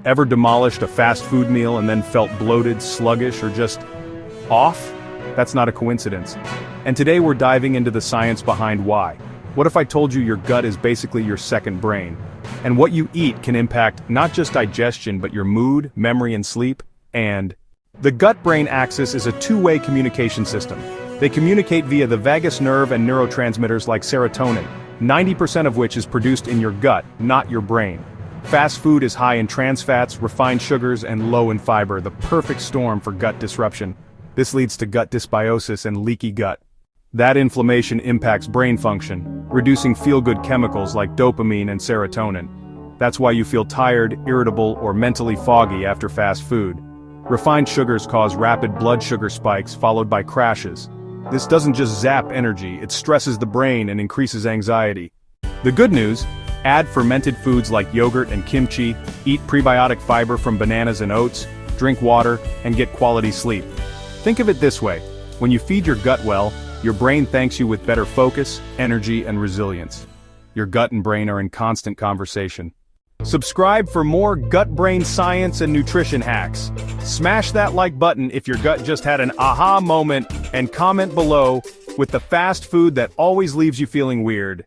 Ever demolished a fast food meal and then felt bloated, sluggish, or just off? That's not a coincidence. And today we're diving into the science behind why. What if I told you your gut is basically your second brain? And what you eat can impact not just digestion but your mood, memory and sleep, and the gut-brain axis is a two-way communication system. They communicate via the vagus nerve and neurotransmitters like serotonin, 90% of which is produced in your gut, not your brain. Fast food is high in trans fats, refined sugars, and low in fiber, the perfect storm for gut disruption. This leads to gut dysbiosis and leaky gut. That inflammation impacts brain function, reducing feel-good chemicals like dopamine and serotonin. That's why you feel tired, irritable, or mentally foggy after fast food. Refined sugars cause rapid blood sugar spikes followed by crashes. This doesn't just zap energy, it stresses the brain and increases anxiety. The good news: add fermented foods like yogurt and kimchi, eat prebiotic fiber from bananas and oats, drink water, and get quality sleep. Think of it this way: when you feed your gut well, your brain thanks you with better focus, energy, and resilience. Your gut and brain are in constant conversation. Subscribe for more gut-brain science and nutrition hacks. Smash that like button if your gut just had an aha moment, and comment below with the fast food that always leaves you feeling weird.